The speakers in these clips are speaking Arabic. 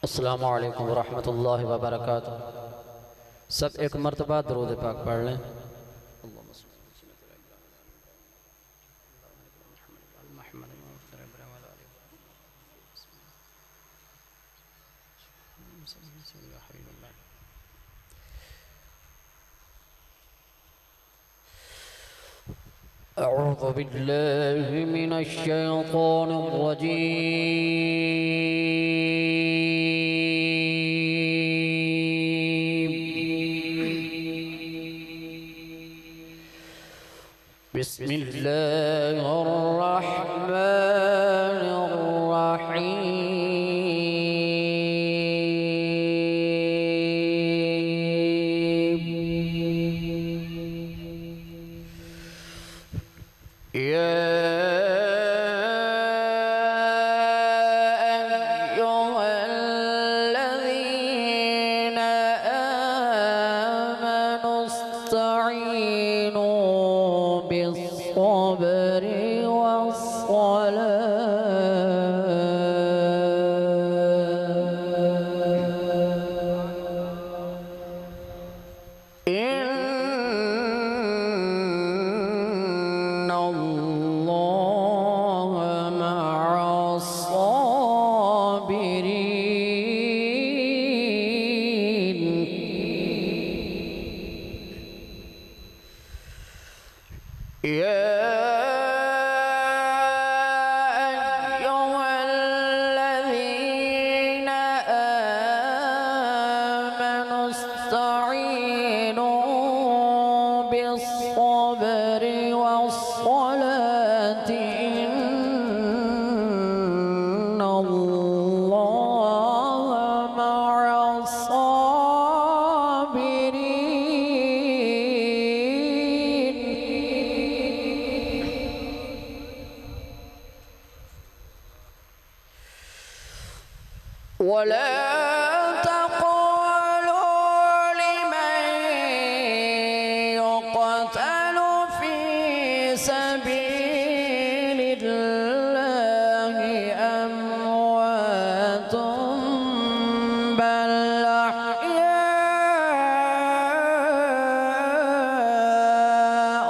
अस्सलामु अलैकुम वरहमतुल्लाहि वबरकातुह। सब एक मरतबा दरूद पाक पढ़ लें। أعوذ بالله من الشيطان الرجيم بسم الله الرحمن الرحيم يا أيها الذين آمنوا استعينوا بالصبر والصلاة إن الله مع الصابرين يا أيها الذين آمنوا استعينوا بالصبر والصلاة إن الله مع الصابرين ولا تقولوا لمن يقتل في سبيل الله أموات بل أحياء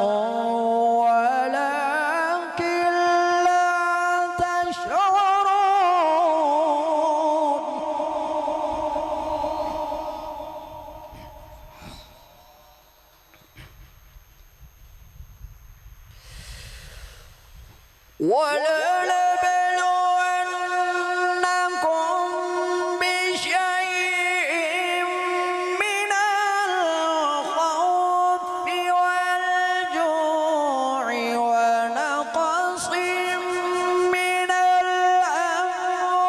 ولكن لا تشعرون ولنبلونكم بشيء من الخوف والجوع ونقص من الأموال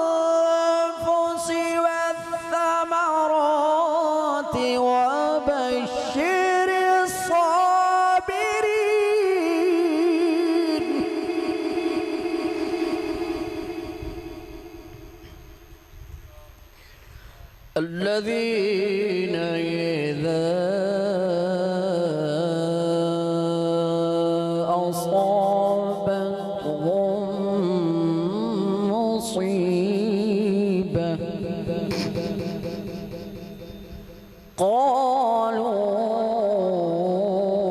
والأنفس والثمرات وبشر الصابرين الذين إذا أصابتهم مصيبة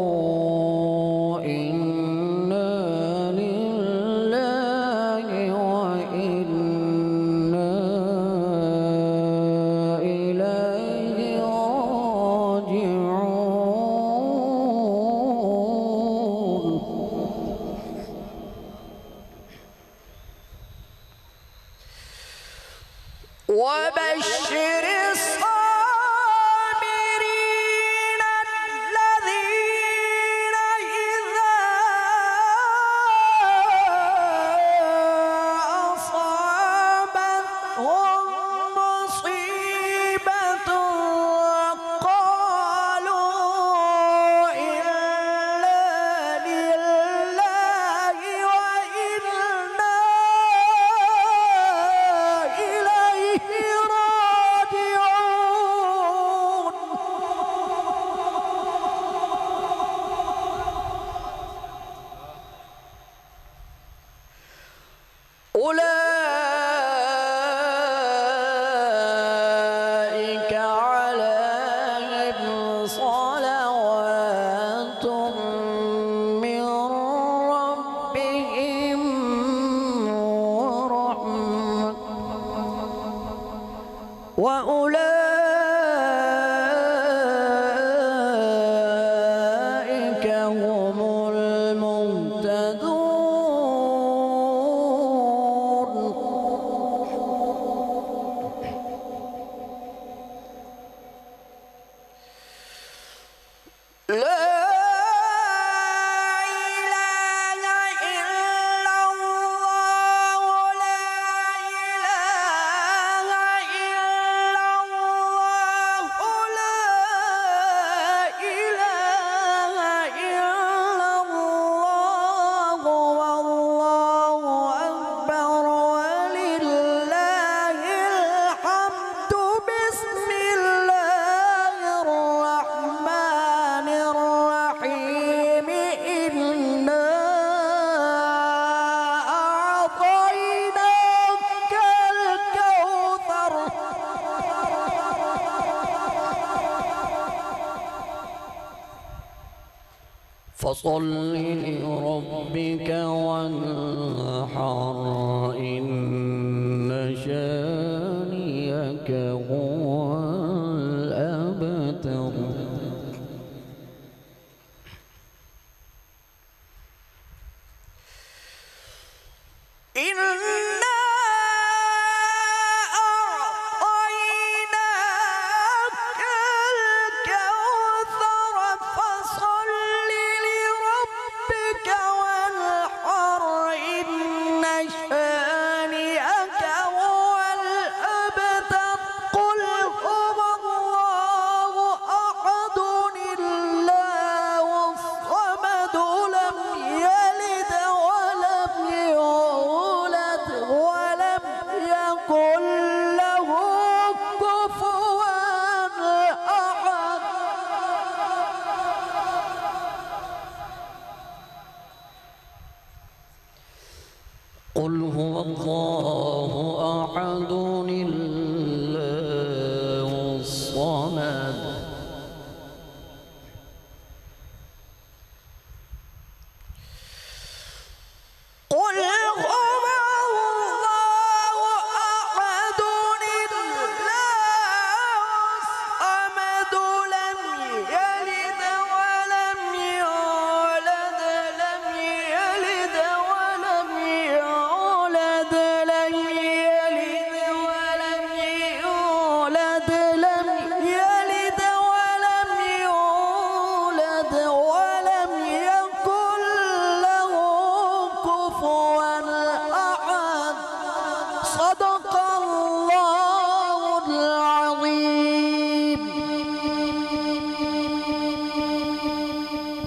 قالوا إنا لله وإنا إليه راجعون وبشر الصابرين الذين إذا أصابتهم مصيبة قالوا إنا لله وإنا إليه راجعون أولئك عليهم صلوات من ربهم ورحمة وأولئك هم المهتدون. فصل لربك وانحر إن شانئك هو الأبتر. قل هو الله أحد الله الصمد قل هو الله أحد الله الصمد لم يلد ولم يولد لم يلد ولم يولد لم يلد ولم يولد لم يلد ولم يولد ولم يكن له كفوا أحد. صدق